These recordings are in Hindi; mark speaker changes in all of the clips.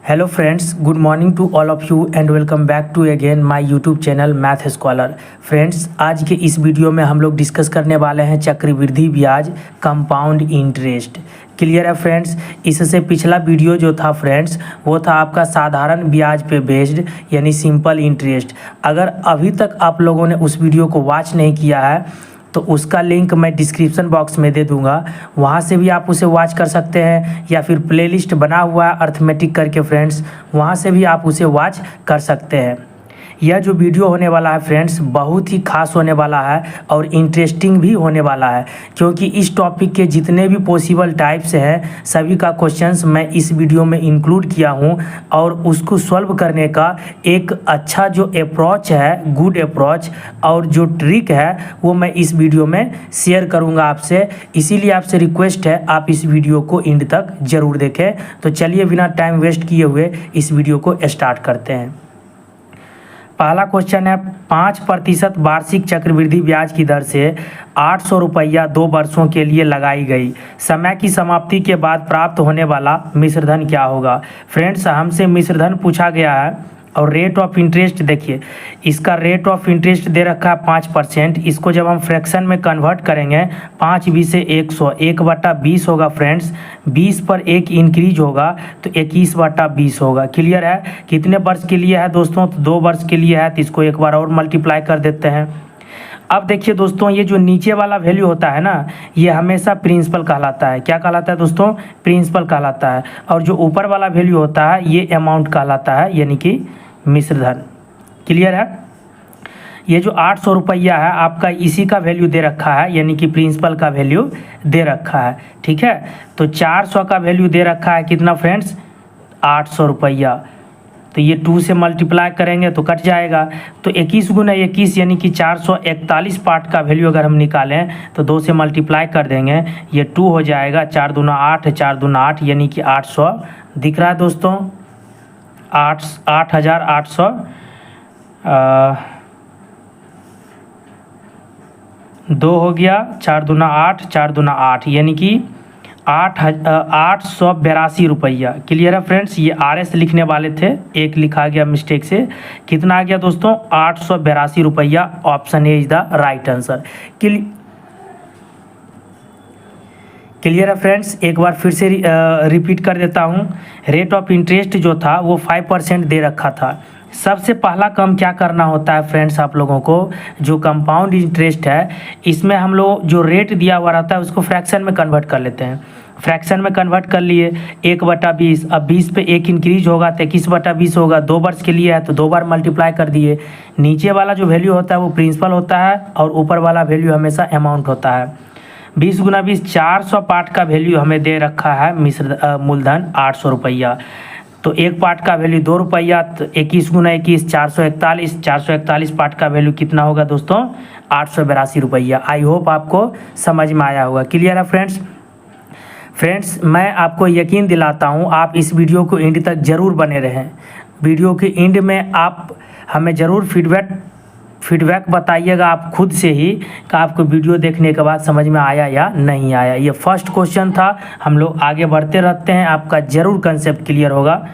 Speaker 1: Hello friends, good morning to all of you and welcome back to again my YouTube channel Math Scholar. Friends, आज के इस वीडियो में हम लोग डिस्कस करने वाले हैं चक्रवृद्धि ब्याज कंपाउंड इंटरेस्ट। क्लियर है फ्रेंड्स। इससे पिछला वीडियो जो था फ्रेंड्स वो था आपका साधारण ब्याज पे बेस्ड यानी सिंपल इंटरेस्ट। अगर अभी तक आप लोगों ने उस वीडियो को वॉच नहीं किया है तो उसका लिंक मैं डिस्क्रिप्शन बॉक्स में दे दूंगा, वहाँ से भी आप उसे वॉच कर सकते हैं, या फिर प्लेलिस्ट बना हुआ है अर्थमेटिक करके फ्रेंड्स, वहाँ से भी आप उसे वॉच कर सकते हैं। यह जो वीडियो होने वाला है फ्रेंड्स बहुत ही खास होने वाला है और इंटरेस्टिंग भी होने वाला है, क्योंकि इस टॉपिक के जितने भी पॉसिबल टाइप्स हैं सभी का क्वेश्चंस मैं इस वीडियो में इंक्लूड किया हूं और उसको सॉल्व करने का एक अच्छा जो अप्रोच है, गुड अप्रोच और जो ट्रिक है वो मैं इस वीडियो में शेयर करूंगा आपसे। इसीलिए आपसे रिक्वेस्ट है आप इस वीडियो को एंड तक ज़रूर देखें। तो चलिए बिना टाइम वेस्ट किए हुए इस वीडियो को स्टार्ट करते हैं। पहला क्वेश्चन है 5% वार्षिक चक्रवृद्धि ब्याज की दर से 800 रुपया 2 वर्षों के लिए लगाई गई समय की समाप्ति के बाद प्राप्त होने वाला मिश्रधन क्या होगा। फ्रेंड्स, हमसे मिश्रधन पूछा गया है और रेट ऑफ इंटरेस्ट देखिए, इसका रेट ऑफ इंटरेस्ट दे रखा है 5%। इसको जब हम फ्रैक्शन में कन्वर्ट करेंगे 5 से 100 1/20 होगा फ्रेंड्स। 20 पर 1 इंक्रीज होगा तो 21/20 होगा। क्लियर है। कितने वर्ष के लिए है दोस्तों? तो 2 वर्ष के लिए है, तो इसको एक बार और मल्टीप्लाई कर देते हैं। अब देखिए दोस्तों, ये जो नीचे वाला वैल्यू होता है ना, ये हमेशा प्रिंसिपल कहलाता है। क्या कहलाता है दोस्तों? प्रिंसिपल कहलाता है। और जो ऊपर वाला वैल्यू होता है ये अमाउंट कहलाता है, यानी कि मिश्रधन। क्लियर है। ये जो 800 रुपया है आपका इसी का वैल्यू दे रखा है, यानी कि प्रिंसिपल का वैल्यू दे रखा है। ठीक है। तो 400 का वैल्यू दे रखा है कितना फ्रेंड्स? 800 रुपया। तो ये 2 से मल्टीप्लाई करेंगे तो कट जाएगा। तो 21 गुना 21 यानी कि 441 पार्ट का वैल्यू अगर हम निकालें तो 2 से मल्टीप्लाई कर देंगे, ये 2 हो जाएगा। 4 दूना 8, 4 दूना 8 यानी कि 800 दिख रहा है दोस्तों। 8,800 2 हो गया। 4 दूना 8, 4 दूना 8 यानी कि 882 रुपया। क्लियर है फ्रेंड्स। ये RS लिखने वाले थे, एक लिखा गया मिस्टेक से। कितना आ गया दोस्तों? 882 रुपया। Option A is the right answer. Clear है फ्रेंड्स। एक बार फिर से रिपीट कर देता हूँ। रेट ऑफ इंटरेस्ट जो था वो 5% दे रखा था। सबसे पहला काम क्या करना होता है फ्रेंड्स आप लोगों को, जो कंपाउंड इंटरेस्ट है इसमें हम लोग जो रेट दिया हुआ रहता है उसको फ्रैक्शन में कन्वर्ट कर लेते हैं। फ्रैक्शन में कन्वर्ट कर लिए 1/20। अब 20 पे 1 इंक्रीज होगा तो 21/20 होगा। 2 वर्ष के लिए है तो 2 बार मल्टीप्लाई कर दिए। नीचे वाला जो वैल्यू होता है वो प्रिंसिपल होता है और ऊपर वाला वैल्यू हमेशा अमाउंट होता है। 20 गुना 20 400 पार्ट का वैल्यू हमें दे रखा है मूलधन 800 रुपया। तो एक पार्ट का वैल्यू 2 रुपया, तो 21 गुना 21 441। 441 पार्ट का वैल्यू कितना होगा दोस्तों? 882 रुपया। आई होप आपको समझ में आया होगा। क्लियर है फ्रेंड्स। फ्रेंड्स, मैं आपको यकीन दिलाता हूँ आप इस वीडियो को एंड तक ज़रूर बने रहें। वीडियो के एंड में आप हमें ज़रूर फीडबैक बताइएगा आप खुद से ही कि आपको वीडियो देखने के बाद समझ में आया या नहीं आया। ये फर्स्ट क्वेश्चन था, हम लोग आगे बढ़ते रहते हैं, आपका ज़रूर कंसेप्ट क्लियर होगा,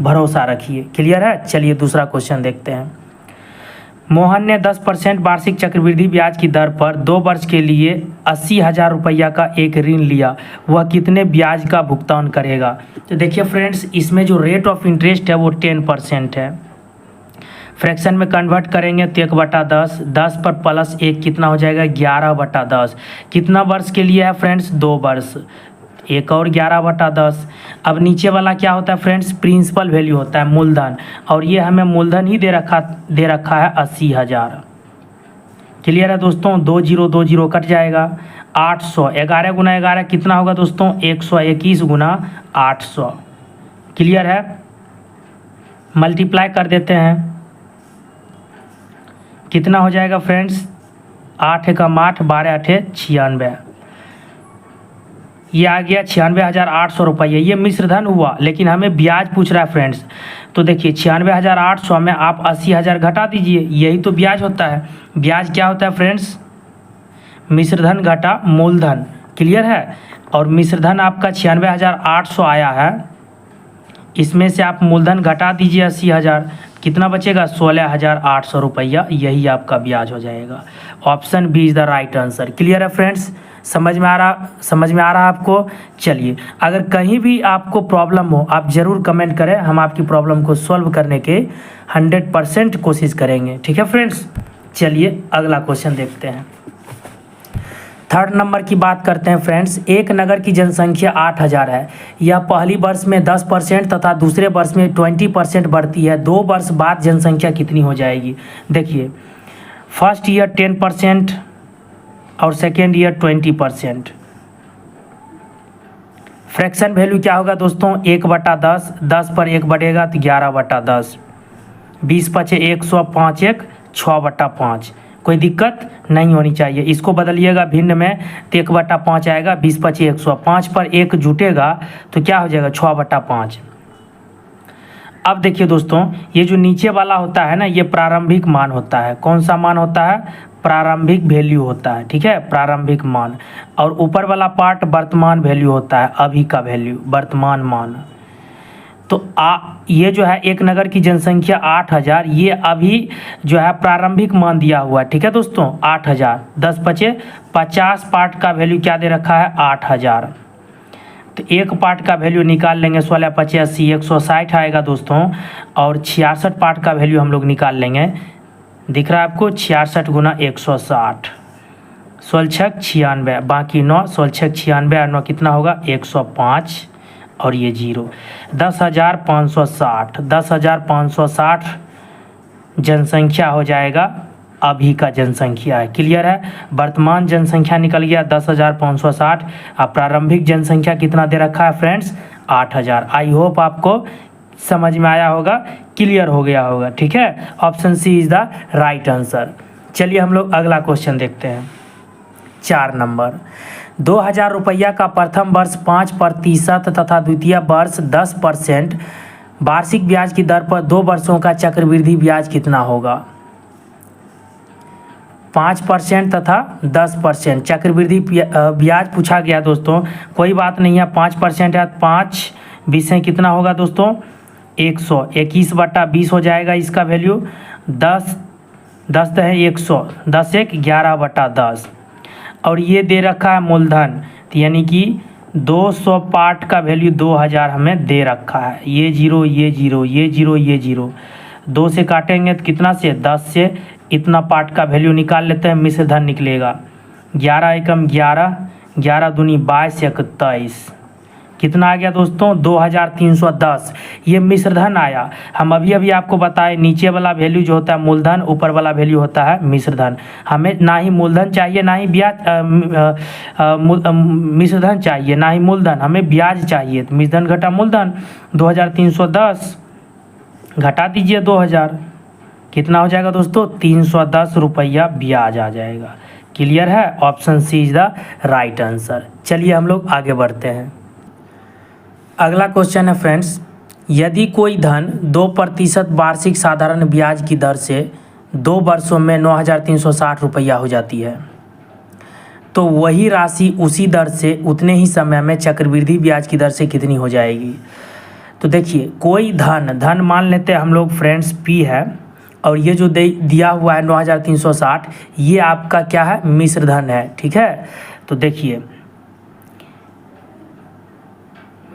Speaker 1: भरोसा रखिए। क्लियर है। चलिए दूसरा क्वेश्चन देखते हैं। मोहन ने 10% वार्षिक चक्रवृद्धि ब्याज की दर पर 2 वर्ष के लिए 80,000 रुपया का एक ऋण लिया, वह कितने ब्याज का भुगतान करेगा? तो देखिए फ्रेंड्स, इसमें जो रेट ऑफ इंटरेस्ट है वो 10% है। फ्रैक्शन में कन्वर्ट करेंगे तो 1/10, 10 पर प्लस 1 कितना हो जाएगा? 11/10। कितना वर्ष के लिए है फ्रेंड्स? 2 वर्ष। एक और 11/10। अब नीचे वाला क्या होता है फ्रेंड्स? प्रिंसिपल वैल्यू होता है, मूलधन, और ये हमें मूलधन ही दे रखा है 80,000। क्लियर है दोस्तों। 2 0 2 0 कट जाएगा। 800 11 गुना 11 कितना होगा दोस्तों? 121 गुना 800। क्लियर है। मल्टीप्लाई कर देते हैं, कितना हो जाएगा फ्रेंड्स? 8 एकम 8, 12 8 96। ये आ गया 96,800 रुपये। ये मिश्रधन हुआ, लेकिन हमें ब्याज पूछ रहा है फ्रेंड्स। तो देखिए 96,800 में आप 80,000 घटा दीजिए, यही तो ब्याज होता है। ब्याज क्या होता है फ्रेंड्स? मिश्रधन घटा मूलधन। क्लियर है। और मिश्रधन आपका 96,800 आया है इसमें से आप मूलधन घटा दीजिए 80,000, कितना बचेगा 16,800 रुपया, यही आपका ब्याज हो जाएगा। Option B is the right answer. Clear है फ्रेंड्स? समझ में आ रहा आपको? चलिए, अगर कहीं भी आपको प्रॉब्लम हो आप ज़रूर कमेंट करें, हम आपकी प्रॉब्लम को सॉल्व करने के 100% कोशिश करेंगे। ठीक है फ्रेंड्स? चलिए अगला क्वेश्चन देखते हैं। थर्ड नंबर की बात करते हैं फ्रेंड्स। एक नगर की जनसंख्या 8,000 है। यह पहली वर्ष में 10% तथा दूसरे वर्ष में 20% बढ़ती है। 2 वर्ष बाद जनसंख्या कितनी हो जाएगी? देखिए, फर्स्ट ईयर 10% और सेकेंड ईयर 20%। फ्रैक्शन वैल्यू क्या होगा दोस्तों? 1/10, 10 पर 1 बढ़ेगा तो 11/10, 20 पचे 100, 5 1 6/5। कोई दिक्कत नहीं होनी चाहिए। इसको बदलिएगा भिन्न में तो 1/5 आएगा, 20 पचे 100, 5 पर 1 जुटेगा तो क्या हो जाएगा 6/5। अब देखिए दोस्तों, ये जो नीचे वाला होता है ना, ये प्रारंभिक मान होता है। कौन सा मान होता है? प्रारंभिक वैल्यू होता है। ठीक है, प्रारंभिक मान। और ऊपर वाला पार्ट वर्तमान वैल्यू होता है, अभी का वैल्यू, वर्तमान मान। तो ये जो है एक नगर की जनसंख्या 8,000, ये अभी जो है प्रारंभिक मान दिया हुआ है। ठीक है दोस्तों, 8,000, 10 पचे 50 पार्ट का वैल्यू क्या दे रखा है? 8,000। तो एक पार्ट का वैल्यू निकाल लेंगे, 16 पचे 80, 160 आएगा दोस्तों। और 66 पार्ट का वैल्यू हम लोग निकाल लेंगे। दिख रहा है आपको? 66 गुना 160, 16 96, बाकी 9, 16 96 और 9 कितना होगा? 105 और ये 0, 10,560। 10,560 जनसंख्या हो जाएगा, अभी का जनसंख्या है। क्लियर है? वर्तमान जनसंख्या निकल गया 10,560। अब प्रारंभिक जनसंख्या कितना दे रखा है फ्रेंड्स? 8,000। आई होप आपको समझ में आया होगा, क्लियर हो गया होगा। ठीक है, option C is the right answer. चलिए हम लोग अगला क्वेश्चन देखते हैं। 4 नंबर। 2,000 रुपया का प्रथम वर्ष 5% तथा द्वितीय वर्ष 10% वार्षिक ब्याज की दर पर 2 वर्षों का चक्रवृद्धि ब्याज कितना होगा? 5% तथा 10% चक्रवृद्धि ब्याज पूछा गया दोस्तों। कोई बात नहीं है, 5% है, 5 20 कितना होगा दोस्तों? 100, 21/20 हो जाएगा इसका वैल्यू। 10 10 है 100, 10 1 11/10। और ये दे रखा है मूलधन, तो यानी कि 200 पार्ट का वैल्यू 2,000 हमें दे रखा है। ये 0, ये 0, ये 0, ये 0, 2 से काटेंगे तो कितना से? 10 से इतना पार्ट का वैल्यू निकाल लेते हैं, मिश्र धन निकलेगा। 11 एकम 11, 11 दूनी 22 1 23, कितना आ गया दोस्तों? 2,310। ये मिश्र धन आया। हम अभी अभी आपको बताए, नीचे वाला वैल्यू जो होता है मूलधन, ऊपर वाला वैल्यू होता है मिश्र धन। हमें ना ही मूलधन चाहिए ना ही ब्याज, मिश्र धन चाहिए ना ही मूलधन, हमें ब्याज चाहिए। तो मिश्र धन घटा मूलधन, 2,310 घटा दीजिए 2,000, कितना हो जाएगा दोस्तों? 310 रुपया ब्याज आ जाएगा। क्लियर है? Option C is the right answer. चलिए हम लोग आगे बढ़ते हैं। अगला क्वेश्चन है फ्रेंड्स, यदि कोई धन 2% वार्षिक साधारण ब्याज की दर से 2 वर्षों में 9,360 रुपया हो जाती है, तो वही राशि उसी दर से उतने ही समय में चक्रवृद्धि ब्याज की दर से कितनी हो जाएगी? तो देखिए, कोई धन मान लेते हैं हम लोग फ्रेंड्स P है, और ये जो दिया हुआ है 9,360, ये आपका क्या है? मिश्र धन है। ठीक है, तो देखिए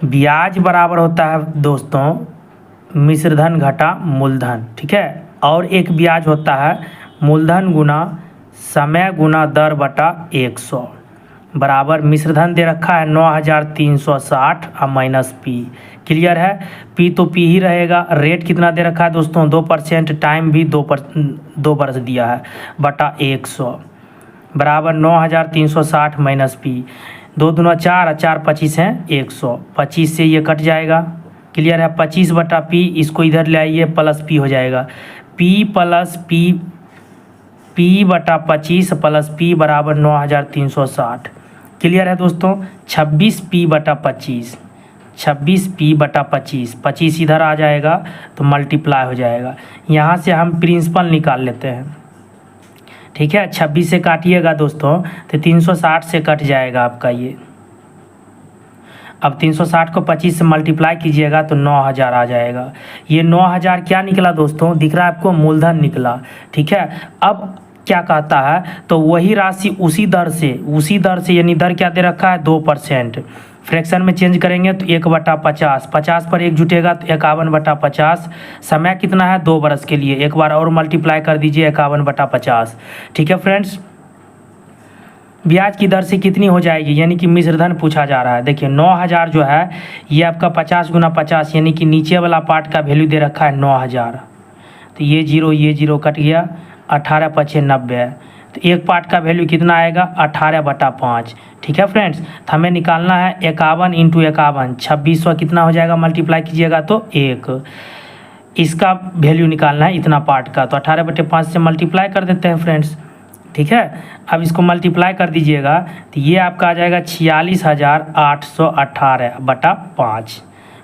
Speaker 1: ब्याज बराबर होता है दोस्तों मिश्र धन घटा मूलधन। ठीक है, और एक ब्याज होता है मूलधन गुना समय गुना दर बटा 100 बराबर मिश्र धन दे रखा है 9,360 और माइनस P। क्लियर है? P तो P ही रहेगा। रेट कितना दे रखा है दोस्तों? 2%, टाइम भी 2 वर्ष दिया है, बटा 100 बराबर 9,360 माइनस P। 2 दूना 4 और 4 25 हैं 100, 25 से ये कट जाएगा। क्लियर है? 25/P, इसको इधर ले आइए, प्लस P हो जाएगा। P प्लस P बटा 25 प्लस P बराबर 9,360। क्लियर है दोस्तों? 26P/25, 26P/25, 25 इधर आ जाएगा तो मल्टीप्लाई हो जाएगा। यहाँ से हम प्रिंसिपल निकाल लेते हैं। ठीक है, 26 से काटिएगा दोस्तों तो 360 से कट जाएगा आपका ये। अब 360 को 25 से मल्टीप्लाई कीजिएगा तो 9000 आ जाएगा। ये 9000 क्या निकला दोस्तों, दिख रहा है आपको, मूलधन निकला। ठीक है, अब क्या कहता है, तो वही राशि उसी दर से यानी दर क्या दे रखा है 2%। फ्रैक्शन में चेंज करेंगे तो 1/50, 50 पर 1 जुटेगा तो 51/50। समय कितना है 2 बरस के लिए, एक बार और मल्टीप्लाई कर दीजिए 51/50। ठीक है फ्रेंड्स, ब्याज की दर से कितनी हो जाएगी, यानी कि मिश्रधन पूछा जा रहा है। देखिए 9000 जो है ये आपका 50 × 50 यानी कि नीचे वाला पार्ट का वैल्यू दे रखा है 9000, तो ये जीरो कट गया, 18 × 5 = 90, तो एक पार्ट का वैल्यू कितना आएगा 18/5। ठीक है फ्रेंड्स, तो हमें निकालना है 51 × 51, 2600 कितना हो जाएगा, मल्टीप्लाई कीजिएगा तो 1, इसका वैल्यू निकालना है इतना पार्ट का, तो 18/5 से मल्टीप्लाई कर देते हैं फ्रेंड्स। ठीक है, अब इसको मल्टीप्लाई कर दीजिएगा तो ये आपका आ जाएगा 46,818/5,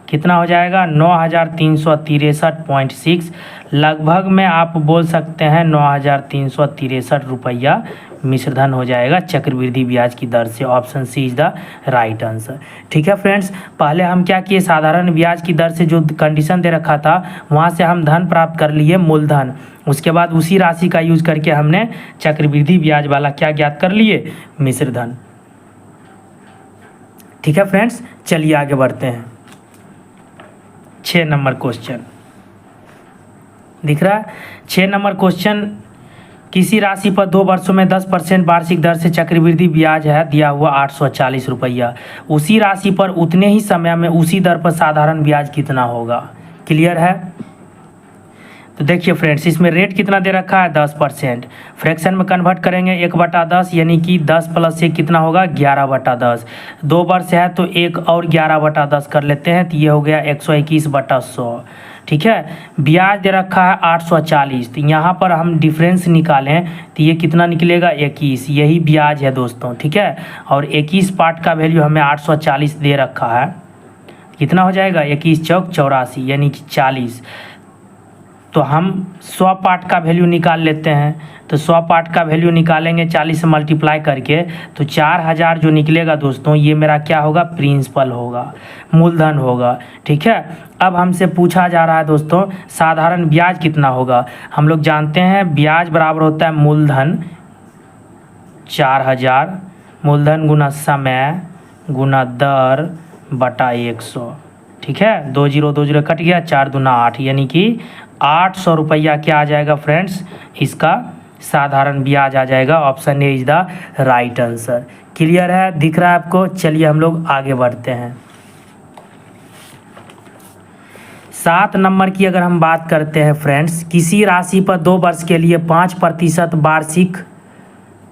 Speaker 1: कितना हो जाएगा 9363.6, लगभग में आप बोल सकते हैं 9363 रुपया मिश्रधन हो जाएगा चक्रवृद्धि ब्याज की दर से। Option C is the right answer. ठीक है फ्रेंड्स, पहले हम क्या किए, साधारण ब्याज की दर से जो कंडीशन दे रखा था वहाँ से हम धन प्राप्त कर लिए मूलधन, उसके बाद उसी राशि का यूज करके हमने चक्रवृद्धि ब्याज वाला क्या ज्ञात कर लिए, मिश्रधन। ठीक है फ्रेंड्स, चलिए आगे बढ़ते हैं। 6 नंबर क्वेश्चन दिख रहा है। 6 नंबर क्वेश्चन, किसी राशि पर 2 वर्षों में 10% वार्षिक दर से चक्रवृद्धि ब्याज है दिया हुआ 840 रुपया, उसी राशि पर उतने ही समय में उसी दर पर साधारण ब्याज कितना होगा। क्लियर है, तो देखिए फ्रेंड्स, इसमें रेट कितना दे रखा है 10%, फ्रैक्शन में कन्वर्ट करेंगे 1/10 यानी कि 10 + 1 कितना होगा 11/10, 2 वर्ष है तो 1 और 11/10 कर लेते हैं तो ये हो गया 121/100। ठीक है, ब्याज दे रखा है 840, तो यहाँ पर हम डिफरेंस निकालें तो ये कितना निकलेगा 21, यही ब्याज है दोस्तों। ठीक है, और 21 पार्ट का वैल्यू हमें 840 दे रखा है, कितना हो जाएगा 21 चौक 84 यानी कि 40, तो हम 100 पार्ट का वैल्यू निकाल लेते हैं, तो 100 पार्ट का वैल्यू निकालेंगे 40 से मल्टीप्लाई करके तो 4000 जो निकलेगा दोस्तों ये मेरा क्या होगा, प्रिंसिपल होगा, मूलधन होगा। ठीक है, अब हमसे पूछा जा रहा है दोस्तों साधारण ब्याज कितना होगा। हम लोग जानते हैं ब्याज बराबर होता है मूलधन 4000, मूलधन गुना समय गुना दर बटा 100। ठीक है, 2 0 कट गया, 4 दूना 8 यानी कि 800 रुपया क्या आ जाएगा फ्रेंड्स, इसका साधारण ब्याज आ जाएगा। Option A is the right answer. Clear है, दिख रहा है आपको। चलिए हम लोग आगे बढ़ते हैं। 7 नंबर की अगर हम बात करते हैं फ्रेंड्स, किसी राशि पर 2 वर्ष के लिए 5% वार्षिक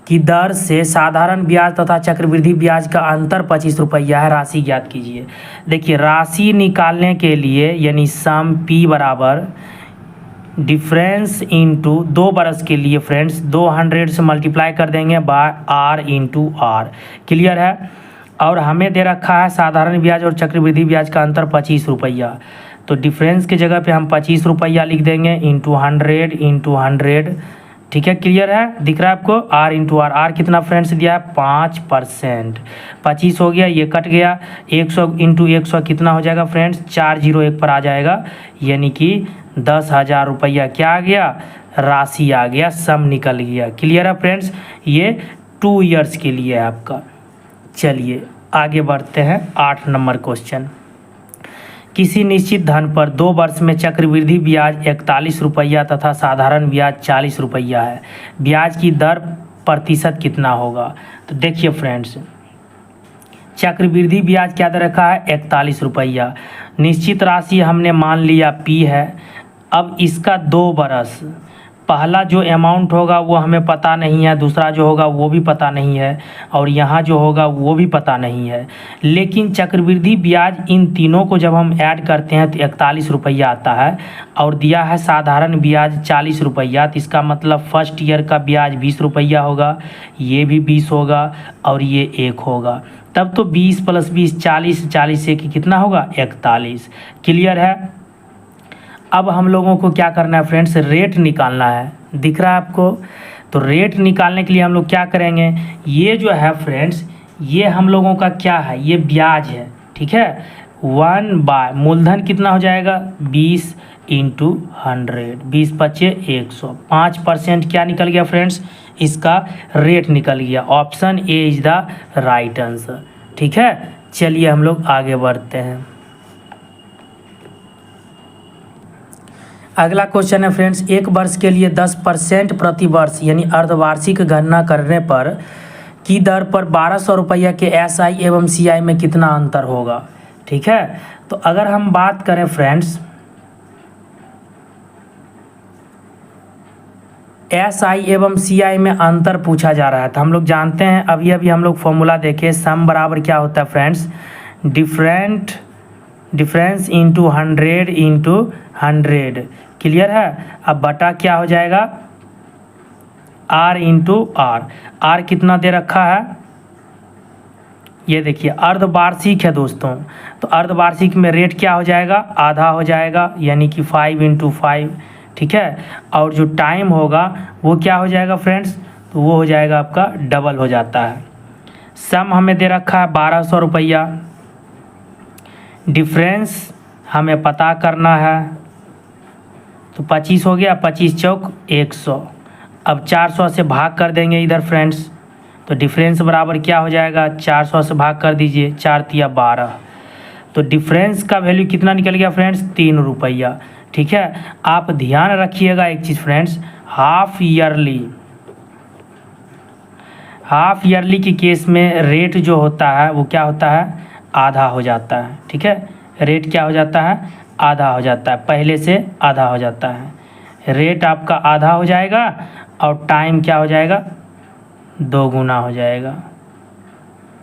Speaker 1: की दर से साधारण ब्याज तथा चक्रवृद्धि ब्याज का अंतर 25 रुपया है, राशि ज्ञात कीजिए। देखिए राशि निकालने के लिए यानी सम P बराबर डिफरेंस इंटू 2 बरस के लिए फ्रेंड्स 200 से मल्टीप्लाई कर देंगे by R into R। Clear है, और हमें दे रखा है साधारण ब्याज और चक्रवृद्धि ब्याज का अंतर 25 रुपया, तो डिफरेंस के जगह पे हम 25 रुपया लिख देंगे इंटू 100 इंटू 100। ठीक है, क्लियर है, दिख रहा है आपको। R इंटू R, R कितना फ्रेंड्स दिया है 5%, 25 हो गया, ये कट गया, 100 इंटू 100 कितना हो जाएगा फ्रेंड्स 401 पर आ जाएगा, यानी कि 10,000 रुपया क्या आ गया, राशि आ गया, सम निकल गया। क्लियर है फ्रेंड्स, ये 2 ईयर्स के लिए है आपका। चलिए आगे बढ़ते हैं। 8 नंबर क्वेश्चन, किसी निश्चित धन पर 2 वर्ष में चक्रवृद्धि ब्याज 41 रुपया तथा साधारण ब्याज 40 रुपया है, ब्याज की दर प्रतिशत कितना होगा। तो देखिए फ्रेंड्स, चक्रवृद्धि ब्याज क्या दे रखा है 41 रुपया, निश्चित राशि हमने मान लिया P है। अब इसका 2 बरस, पहला जो अमाउंट होगा वो हमें पता नहीं है, दूसरा जो होगा वो भी पता नहीं है, और यहाँ जो होगा वो भी पता नहीं है, लेकिन चक्रवृद्धि ब्याज इन तीनों को जब हम ऐड करते हैं तो 41 रुपया आता है, और दिया है साधारण ब्याज 40 रुपया, तो इसका मतलब फर्स्ट ईयर का ब्याज 20 रुपया होगा, ये भी 20 होगा और ये 1 होगा, तब तो 20 + 20 40, 40 से कितना होगा 41। क्लियर है, अब हम लोगों को क्या करना है फ्रेंड्स, रेट निकालना है। दिख रहा है आपको, तो रेट निकालने के लिए हम लोग क्या करेंगे, ये जो है फ्रेंड्स ये हम लोगों का क्या है, ये ब्याज है। ठीक ठीक है। 1 मूलधन कितना हो जाएगा 20 इंटू 100, 20 पचे 100, 5% क्या निकल गया फ्रेंड्स, इसका रेट निकल गया। Option A is the right answer. ठीक है, चलिए हम लोग आगे बढ़ते हैं। अगला क्वेश्चन है फ्रेंड्स, एक वर्ष के लिए 10% प्रति वर्ष यानी अर्धवार्षिक गणना करने पर की दर पर 1200 रुपया के SI एवं CI में कितना अंतर होगा। ठीक है, तो अगर हम बात करें फ्रेंड्स SI एवं CI में अंतर पूछा जा रहा है, तो हम लोग जानते हैं अभी अभी हम लोग फॉर्मूला देखे, सम बराबर क्या होता है friends, difference into 100 into 100। Clear है। अब बटा क्या हो जाएगा R इंटू R कितना दे रखा है, ये देखिए अर्धवार्षिक है दोस्तों, तो अर्धवार्षिक में रेट क्या हो जाएगा, आधा हो जाएगा यानी कि 5 इंटू 5। ठीक है, और जो टाइम होगा वो क्या हो जाएगा फ्रेंड्स, तो वो हो जाएगा आपका डबल हो जाता है। सम हमें दे रखा है 1200 रुपया, डिफरेंस हमें पता करना है, तो 25 हो गया, 25 चौक 100। अब 400 से भाग कर देंगे इधर फ्रेंड्स, तो डिफरेंस बराबर क्या हो जाएगा, 400 से भाग कर दीजिए, 4 तिया 12, तो डिफरेंस का वैल्यू कितना निकल गया फ्रेंड्स, 3 रुपया। ठीक है, आप ध्यान रखिएगा एक चीज़ फ्रेंड्स, हाफ ईयरली के केस में रेट जो होता है वो क्या होता है, आधा हो जाता है। ठीक है, रेट क्या हो जाता है, आधा हो जाता है, पहले से आधा हो जाता है। रेट आपका आधा हो जाएगा और टाइम क्या हो जाएगा, 2 गुना हो जाएगा।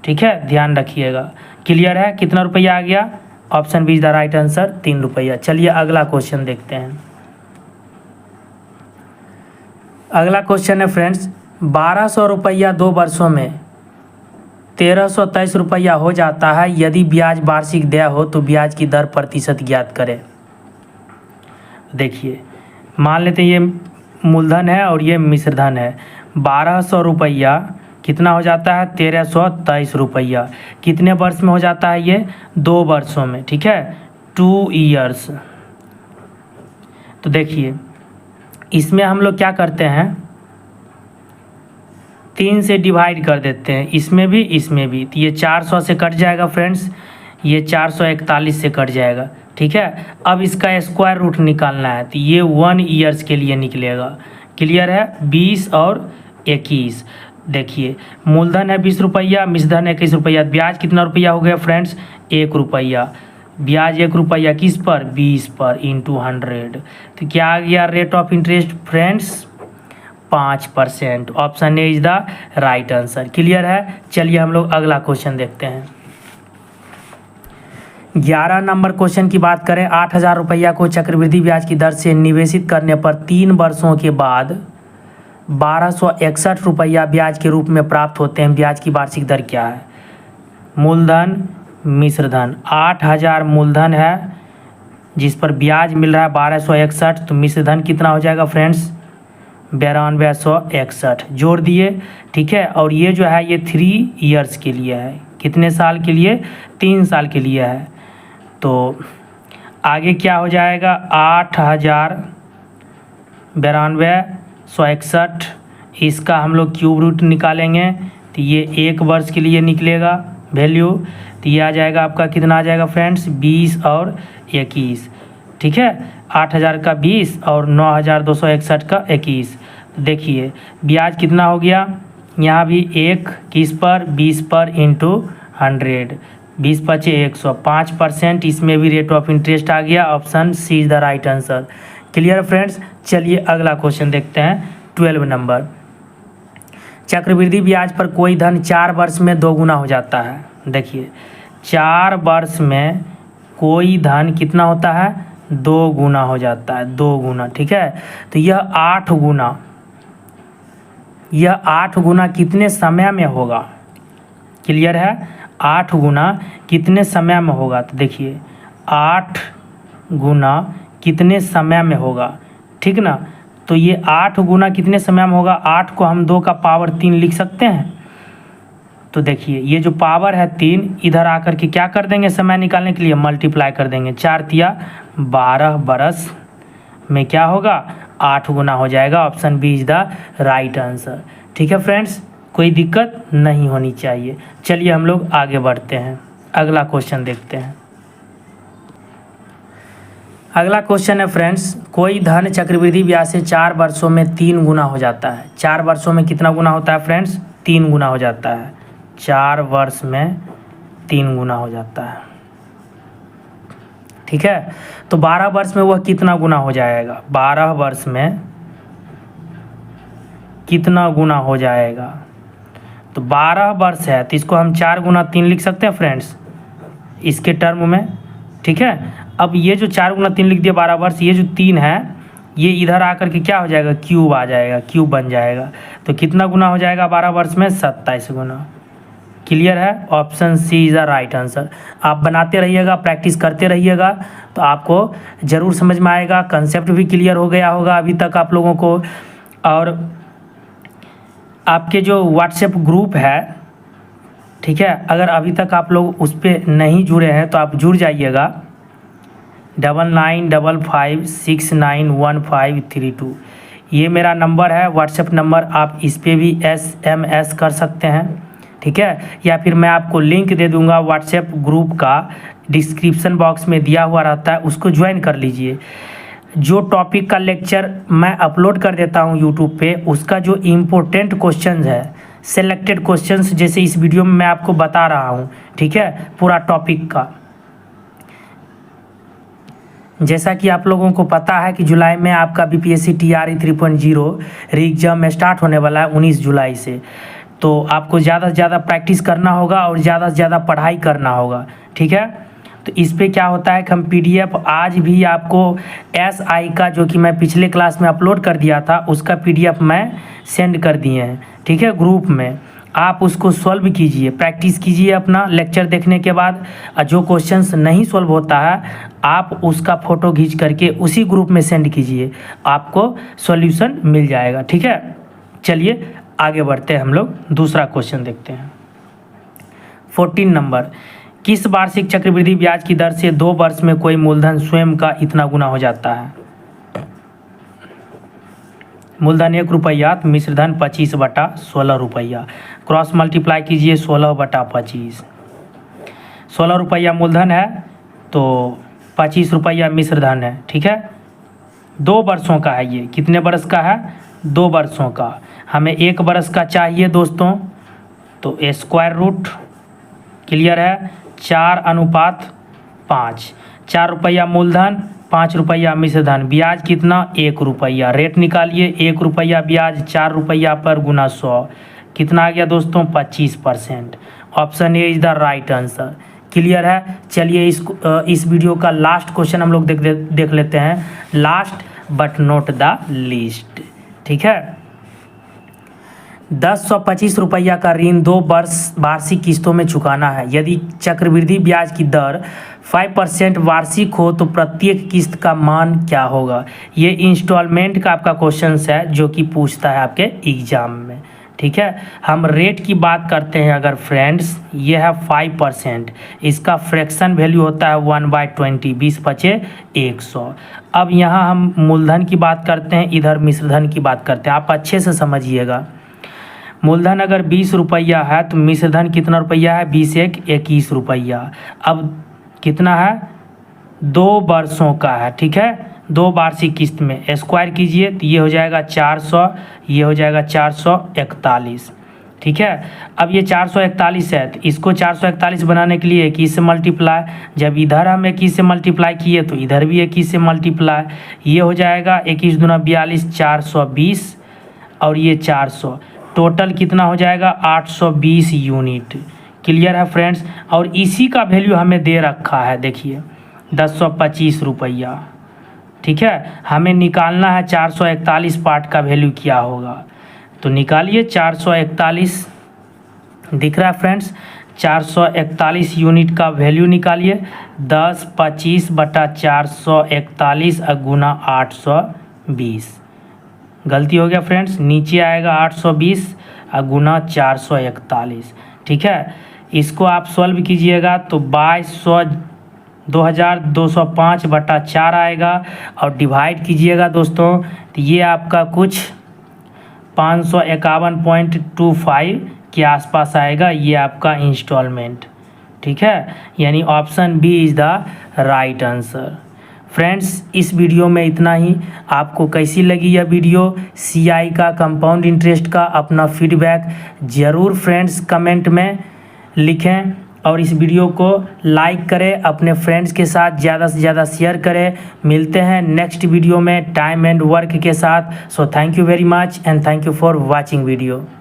Speaker 1: ठीक है, ध्यान रखिएगा। क्लियर है, कितना रुपया आ गया, option B is the right answer, 3 रुपया। चलिए अगला क्वेश्चन देखते हैं। अगला क्वेश्चन है फ्रेंड्स, 1200 रुपया 2 वर्षों में 1323 रुपया हो जाता है, यदि ब्याज वार्षिक देय हो तो ब्याज की दर प्रतिशत ज्ञात करें। देखिए मान लेते हैं ये मूलधन है और ये मिश्रधन है, 1200 रुपया कितना हो जाता है, 1323 रुपया, कितने वर्ष में हो जाता है ये, 2 वर्षों में। ठीक है, 2 ईयर्स। तो देखिए इसमें हम लोग क्या करते हैं, 3 से डिवाइड कर देते हैं, इसमें भी, तो ये 400 से कट जाएगा फ्रेंड्स, ये 441 से कट जाएगा। ठीक है, अब इसका स्क्वायर रूट निकालना है, तो ये 1 ईयर्स के लिए निकलेगा। क्लियर है, 20 और 21। देखिए मूलधन है 20 रुपया, मिश्रधन है 21 रुपया, ब्याज कितना रुपया हो गया फ्रेंड्स, 1 रुपया। ब्याज 1 रुपया किस पर, 20 पर इंटू 100, तो क्या आ गया rate of interest friends, 5%। Option A is the right answer. Clear है, चलिए हम लोग अगला क्वेश्चन देखते हैं। 11 नंबर क्वेश्चन की बात करें, 8000 रुपया को चक्रवृद्धि ब्याज की दर से निवेशित करने पर 3 वर्षों के बाद 1261 रुपया ब्याज के रूप में प्राप्त होते हैं, ब्याज की वार्षिक दर क्या है। मूलधन मिश्रधन, 8000 मूलधन है जिस पर ब्याज मिल रहा है 1261, तो मिश्रधन कितना हो जाएगा फ्रेंड्स, 9261 जोड़ दिए। ठीक है, और ये जो है ये 3 ईयर्स के लिए है, कितने साल के लिए, 3 साल के लिए है। तो आगे क्या हो जाएगा, 8261, इसका हम लोग क्यूब रूट निकालेंगे, तो ये 1 वर्ष के लिए निकलेगा वैल्यू, तो ये आ जाएगा आपका कितना आ जाएगा फ्रेंड्स, 20 और 21। ठीक है, 8000 का 20 और 9261 का 21। देखिए ब्याज कितना हो गया, यहाँ भी 1 किस पर, 20 पर इंटू 100, 20 पचे 100, 5%। इसमें भी रेट ऑफ इंटरेस्ट आ गया, option C is the right answer. Clear friends, चलिए अगला क्वेश्चन देखते हैं। 12 नंबर, चक्रवृद्धि ब्याज पर कोई धन 4 वर्ष में 2 गुना हो जाता है। देखिए 4 वर्ष में कोई धन कितना होता है, 2 गुना हो जाता है, 2 गुना। ठीक है, तो यह 8 गुना कितने समय में होगा। क्लियर है, 8 गुना कितने समय में होगा, तो देखिए 8 गुना कितने समय में होगा। ठीक ना, तो ये 8 गुना कितने समय में होगा, 8 को हम 2 का पावर 3 लिख सकते हैं, तो देखिए ये जो पावर है 3 इधर आकर के क्या कर देंगे समय निकालने के लिए मल्टीप्लाई कर देंगे। 4 तिया 12 बरस में क्या होगा 8 गुना हो जाएगा। Option B is the right answer. ठीक है फ्रेंड्स, कोई दिक्कत नहीं होनी चाहिए। चलिए हम लोग आगे बढ़ते हैं, अगला क्वेश्चन देखते हैं। अगला क्वेश्चन है फ्रेंड्स, कोई धन चक्रवृद्धि ब्याज से 4 वर्षों में 3 गुना हो जाता है। 4 वर्षों में कितना गुना होता है फ्रेंड्स? 3 गुना हो जाता है। 4 वर्ष में 3 गुना हो जाता है। ठीक है, तो 12 वर्ष में वह कितना गुना हो जाएगा? 12 वर्ष में कितना गुना हो जाएगा? तो 12 वर्ष है तो इसको हम 4 गुना 3 लिख सकते हैं फ्रेंड्स इसके टर्म में। ठीक है, अब ये जो 4 गुना 3 लिख दिया 12 वर्ष, ये जो 3 है ये इधर आकर के क्या हो जाएगा? क्यूब आ जाएगा, क्यूब बन जाएगा। तो कितना गुना हो जाएगा 12 वर्ष में? 27 गुना। क्लियर है? Option C is the right answer. आप बनाते रहिएगा, प्रैक्टिस करते रहिएगा तो आपको ज़रूर समझ में आएगा। कंसेप्ट भी क्लियर हो गया होगा अभी तक आप लोगों को। और आपके जो व्हाट्सएप ग्रुप है, ठीक है, अगर अभी तक आप लोग उस पर नहीं जुड़े हैं तो आप जुड़ जाइएगा। 9955691532 ये मेरा नंबर है, व्हाट्सएप नंबर। आप इस पर भी SMS कर सकते हैं। ठीक है, या फिर मैं आपको लिंक दे दूंगा व्हाट्सएप ग्रुप का, डिस्क्रिप्शन बॉक्स में दिया हुआ रहता है, उसको ज्वाइन कर लीजिए। जो टॉपिक का लेक्चर मैं अपलोड कर देता हूं यूट्यूब पे, उसका जो इम्पोर्टेंट क्वेश्चंस है, सेलेक्टेड क्वेश्चंस, जैसे इस वीडियो में मैं आपको बता रहा हूं, ठीक है, पूरा टॉपिक का। जैसा कि आप लोगों को पता है कि जुलाई में आपका BPSC TRE 3.0 एग्जाम स्टार्ट होने वाला है 19 जुलाई से। तो आपको ज़्यादा से ज़्यादा प्रैक्टिस करना होगा और ज़्यादा से ज़्यादा पढ़ाई करना होगा। ठीक है, तो इस पे क्या होता है कि हम PDF आज भी आपको SI का, जो कि मैं पिछले क्लास में अपलोड कर दिया था, उसका PDF मैं सेंड कर दिए हैं। ठीक है, ग्रुप में आप उसको सॉल्व कीजिए, प्रैक्टिस कीजिए अपना लेक्चर देखने के बाद। जो क्वेश्चंस नहीं सॉल्व होता है आप उसका फ़ोटो खींच करके उसी ग्रुप में सेंड कीजिए, आपको सॉल्यूशन मिल जाएगा। ठीक है, चलिए आगे बढ़ते हैं, हम लोग दूसरा क्वेश्चन देखते हैं। 14 नंबर, किस वार्षिक चक्रवृद्धि ब्याज की दर से 2 वर्ष में कोई मूलधन स्वयं का इतना गुना हो जाता है? मूलधन 1 रुपया, मिश्र धन 25/16 रुपया। क्रॉस मल्टीप्लाई कीजिए 16/25। 16 रुपया मूलधन है तो 25 रुपया मिश्र धन है। ठीक है, 2 वर्षों का है। ये कितने बरस का है? 2 वर्षों का। हमें 1 बरस का चाहिए दोस्तों, तो स्क्वायर रूट, क्लियर है, 4:5। 4 रुपया मूलधन, 5 रुपया मिश्र धन। ब्याज कितना? 1 रुपया। रेट निकालिए, 1 रुपया ब्याज 4 रुपया पर गुना 100, कितना आ गया दोस्तों? 25%। Option A is the right answer. Clear है? चलिए इस वीडियो का लास्ट क्वेश्चन हम लोग देख लेते हैं, last but not the least. ठीक है, 1025 रुपया का ऋण 2 वर्ष वार्षिक किस्तों में चुकाना है। यदि चक्रवृद्धि ब्याज की दर 5% वार्षिक हो तो प्रत्येक किस्त का मान क्या होगा? ये इंस्टॉलमेंट का आपका क्वेश्चन है जो कि पूछता है आपके एग्जाम में। ठीक है, हम रेट की बात करते हैं अगर फ्रेंड्स, ये है 5%, इसका फ्रैक्शन वैल्यू होता है 1/20, 20×5 100। अब यहाँ हम मूलधन की बात करते हैं, इधर मिश्रधन की बात करते हैं। आप अच्छे से समझिएगा, मूलधन अगर 20 रुपया है तो मिश्रधन कितना रुपया है? 20 × 1 = 21 रुपया। अब कितना है? 2 वर्षों का है। ठीक है, 2 वार्षिक किस्त में स्क्वायर कीजिए तो ये हो जाएगा 400, ये हो जाएगा 441। ठीक है, अब ये 441 है तो इसको 441 बनाने के लिए 21 से मल्टीप्लाई, जब इधर हम 21 से मल्टीप्लाई किए तो इधर भी 21 से मल्टीप्लाई, ये हो जाएगा 21 दूना 42, 420 और ये 400, टोटल कितना हो जाएगा? 820 यूनिट। क्लियर है फ्रेंड्स? और इसी का वैल्यू हमें दे रखा है, देखिए 1025 रुपया। ठीक है, हमें निकालना है 441 पार्ट का वैल्यू क्या होगा, तो निकालिए। 441 दिख रहा है फ्रेंड्स, 441 यूनिट का वैल्यू निकालिए। 1025/441 गुना 820। गलती हो गया फ्रेंड्स, नीचे आएगा 820 गुना 441। ठीक है। इसको आप सॉल्व कीजिएगा तो 22,205/4 आएगा और डिवाइड कीजिएगा दोस्तों तो ये आपका कुछ 551.25 के आसपास आएगा, ये आपका इंस्टॉलमेंट। ठीक है, यानी option B is the right answer. Friends, इस वीडियो में इतना ही। आपको कैसी लगी यह वीडियो सीआई का कंपाउंड इंटरेस्ट का अपना फीडबैक ज़रूर फ्रेंड्स कमेंट में लिखें और इस वीडियो को लाइक करें, अपने फ्रेंड्स के साथ ज़्यादा से ज़्यादा शेयर करें। मिलते हैं नेक्स्ट वीडियो में टाइम एंड वर्क के साथ। So thank you very much and thank you for watching video.